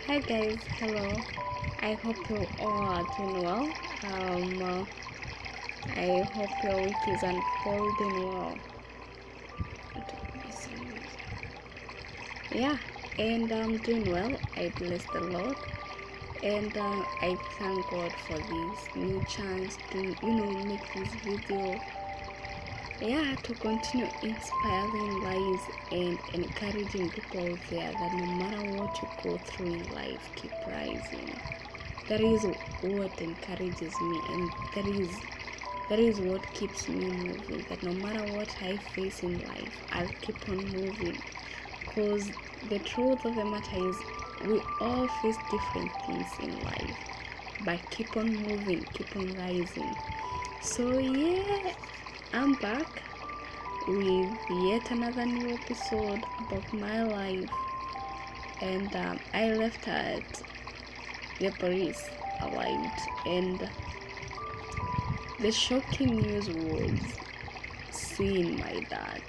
Hi guys, hello. I hope you all are doing well. I hope your week is unfolding well. Yeah, and I'm doing well. I bless the Lord, and I thank God for this new chance to make this video. Yeah, to continue inspiring lives and encouraging people out there that no matter what you go through in life, keep rising. That is what encourages me, and that is what keeps me moving. That no matter what I face in life, I'll keep on moving. Because the truth of the matter is, we all face different things in life, but keep on moving, keep on rising. So yeah, I'm back with yet another new episode about my life, and I left at the police arrived, and the shocking news was seeing my dad.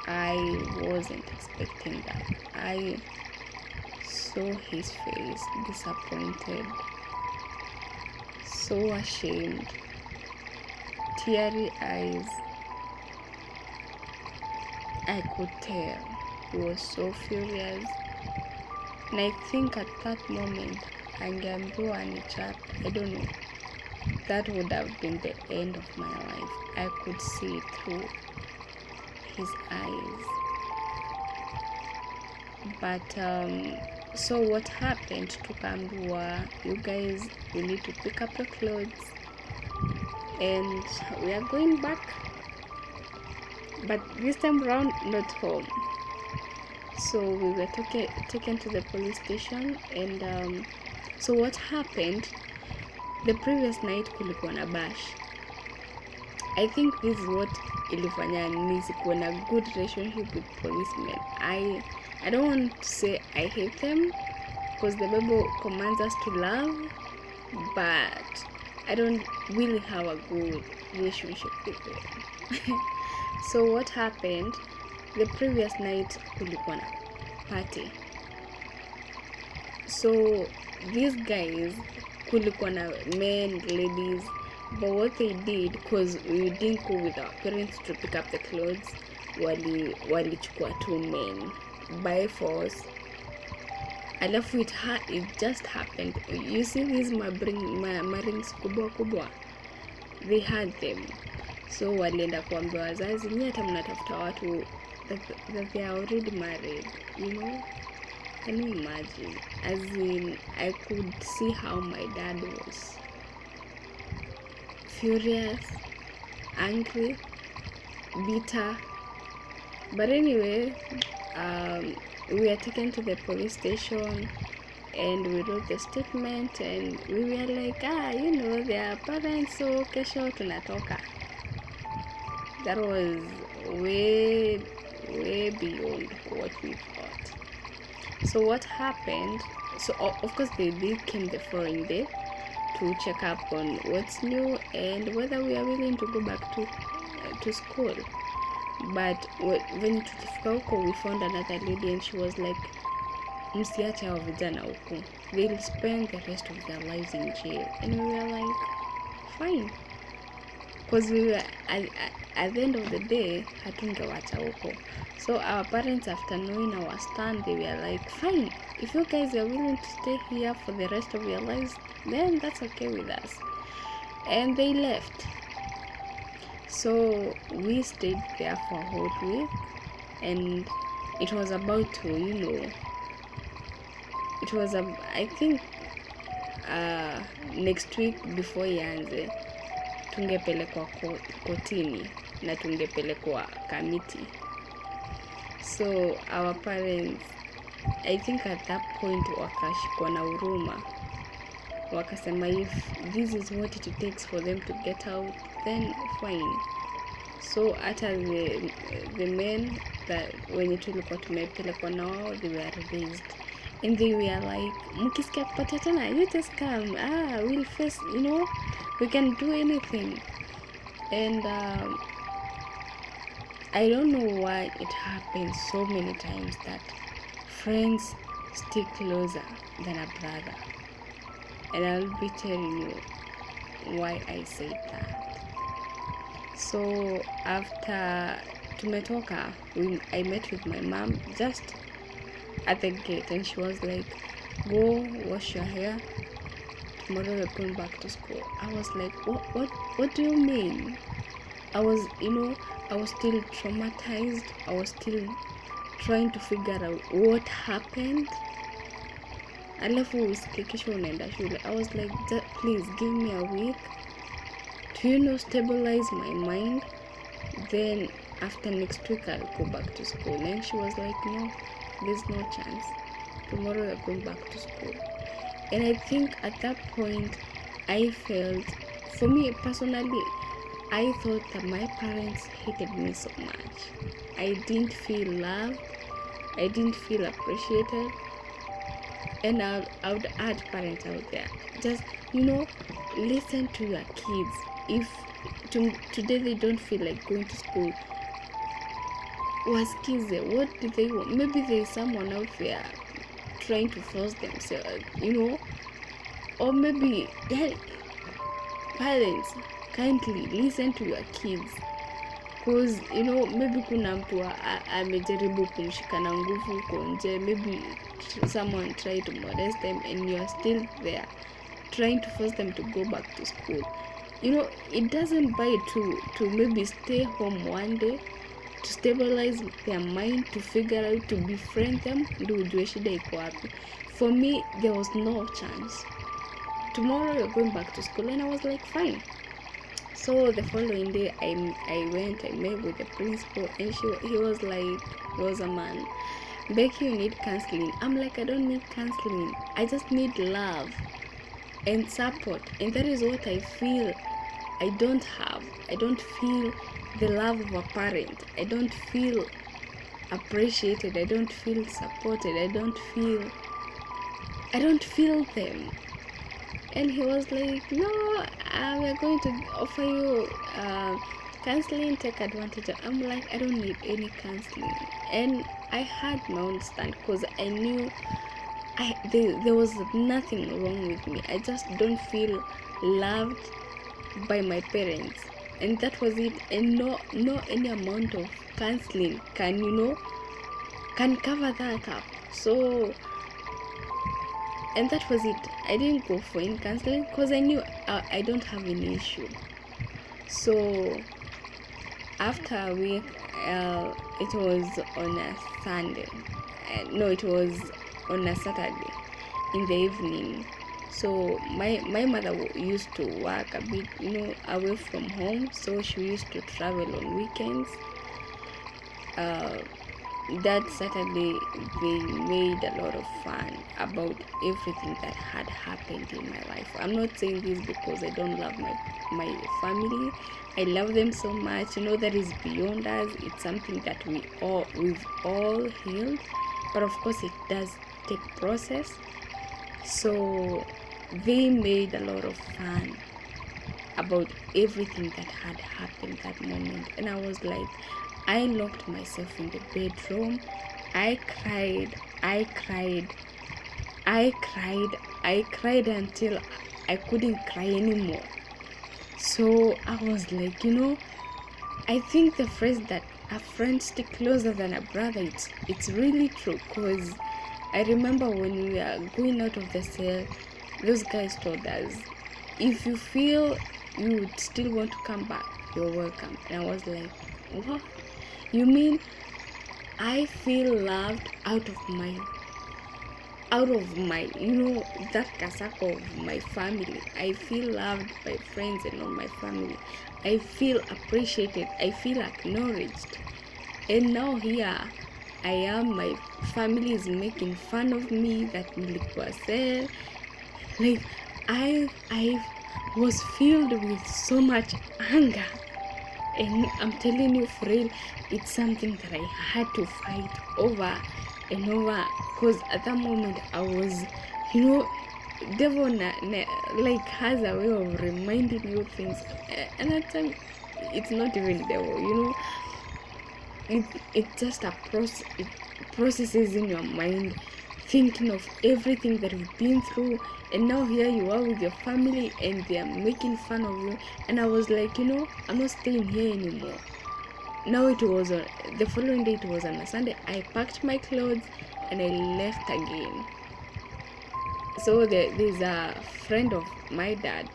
I wasn't expecting that. I saw his face, disappointed, so ashamed, teary eyes. I could tell he was so furious, and I think at that moment angeambiwa anichape. I don't know. That would have been the end of my life. I could see it through his eyes. But so what happened, tukaambiwa, you guys, you need to pick up your clothes and we are going back, but this time around not home. So we were taken to the police station, and so what happened, the previous night kulikuwa na bash. I think this is what ilifanya nisikuwe na good relationship with policemen. I don't want to say I hate them, because the Bible commands us to love, but I don't really have a good relationship with them. So what happened, the previous night kulikuwa na party. So these guys, kulikuwa na men, ladies, but what they did, because we didn't go with our parents to pick up the clothes, walichukua two men by force. Alafu it just happened. You see these marings kubwa, they had them. So walienda kuambia wazazi, nyinyi hata mnatafuta watu that they are already married, Can you imagine? As in, I could see how my dad was furious, angry, bitter. But anyway, we were taken to the police station and we wrote the statement, and we were like, their parents, so kesho tunatoka. That was way beyond what we thought. So what happened, so of course they did came the following day to check up on what's new and whether we are willing to go back to school. But when tulifika huko, we found another lady and she was like, msiache hao vijana huko, they'll spend the rest of their lives in jail. And we were like, fine, because we were at the end of the day hatungewacha huko. So our parents, after knowing our stand, they were like, fine, if you guys are willing to stay here for the rest of your lives, then that's okay with us. And they left. So we stayed there for a whole week, and it was about to, it was I think next week before ianze tungepelekwa kotini na tungepelekwa Kamiti. So our parents, I think at that point, wakashikwa na huruma, wakasema if this is what it takes for them to get out, then fine. So hata the men that wenye tulikuwa tumepelekwa na wao, they were released, and they were like, mkisikia kupatia tena, you just come, we'll face, we can do anything. And I don't know why it happens so many times that friends stick closer than a brother. And I'll be telling you why I said that. So after tumetoka, I met with my mom just at the gate, and she was like, go wash your hair, tomorrow we're going back to school. I was like, what do you mean? I was still traumatized. I was still trying to figure out what happened. Alafu usikie kesho unaenda shule. I was like, please give me a week to stabilize my mind, then after next week I'll go back to school. And she was like, no, there's no chance, tomorrow we're going back to school. And I think at that point I felt, for me personally, I thought that my parents hated me so much. I didn't feel loved, I didn't feel appreciated. And I would add parents out there, just listen to your kids. If today they don't feel like going to school, wasikize, what do they want? Maybe there is someone out there trying to force themselves, or maybe parents, kindly listen to your kids, because maybe kuna mtu amejaribu kumshika na nguvu huko nje, maybe someone tried to molest them and you're still there trying to force them to go back to school. It doesn't bite to maybe stay home one day to stabilize their mind, to figure out, to befriend them, ndio ujue shida iko wapi. For me, there was no chance. Tomorrow you're going back to school, and I was like, fine. So the following day I met with the principal, and he was like, he was a man, Becky, you need counseling. I'm like, I don't need counseling, I just need love and support, and that is what I feel I don't have. I don't feel the love of a parent. I don't feel appreciated. I don't feel supported. I don't feel them. And he was like, no, we're going to offer you counseling, take advantage. I'm like, I don't need any counseling. And I had my own stand, because I knew there was nothing wrong with me. I just don't feel loved by my parents, and that was it. And no any amount of counseling can cover that up. So, and that was it. I didn't go for any counseling because I knew I don't have any issue. So after a week, it was on a Sunday. No, it was on a Saturday in the evening. So my mother used to work a bit, away from home, so she used to travel on weekends. That Saturday they made a lot of fun about everything that had happened in my life. I'm not saying this because I don't love my family. I love them so much. That is beyond us. It's something that we've all healed, but of course it does take process. So they made a lot of fun about everything that had happened that moment, and I was like, I locked myself in the bedroom. I cried until I couldn't cry anymore. So I was like, I think the phrase that a friend stick closer than a brother, it's really true, because I remember when we were going out of the cell, those guys told us, if you feel you would still want to come back, you're welcome. And I was like, what? You mean I feel loved out of my that casako of my family. I feel loved by friends and all my family. I feel appreciated. I feel acknowledged. And now here I am, my family is making fun of me that nilikuwa cell. Like I was filled with so much anger. And I'm telling you, for real, it's something that I had to fight over and over, because at that moment I was, devil like has a way of reminding you things, and at time it's not even devil, it's just a process. It processes in your mind, thinking of everything that you've been through, and now here you are with your family and they are making fun of you. And I was like, I'm not staying here anymore. Now it was the following day, it was on a Sunday. I packed my clothes and I left again. So there's a friend of my dad.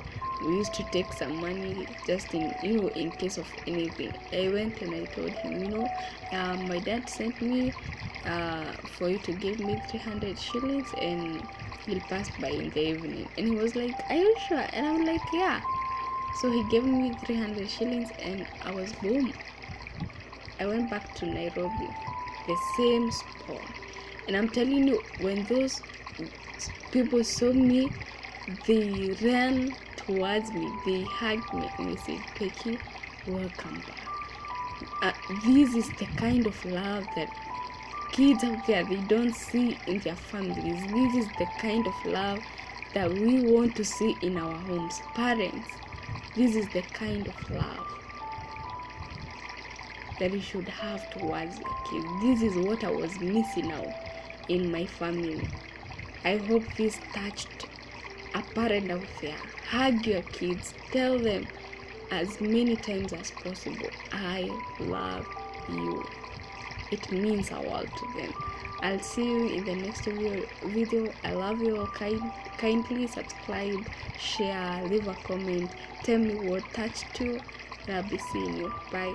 We used to take some money just in case of anything. I went and I told him, my dad sent me for you to give me 300 shillings and he'll pass by in the evening. And he was like, are you sure? And I'm like, yeah. So he gave me 300 shillings and I was boom. I went back to Nairobi, the same spot. And I'm telling you, when those people saw me, they ran towards me, they hugged me, and they said, Peggy, welcome back. This is the kind of love that kids out there, they don't see in their families. This is the kind of love that we want to see in our homes. Parents, this is the kind of love that you should have towards your kids. This is what I was missing out in my family. I hope this touched a parent out there. Hug your kids. Tell them as many times as possible, I love you. It means a lot to them. I'll see you in the next video. I love you all. Kindly subscribe, share, leave a comment. Tell me what touched you. I'll be seeing you. Bye.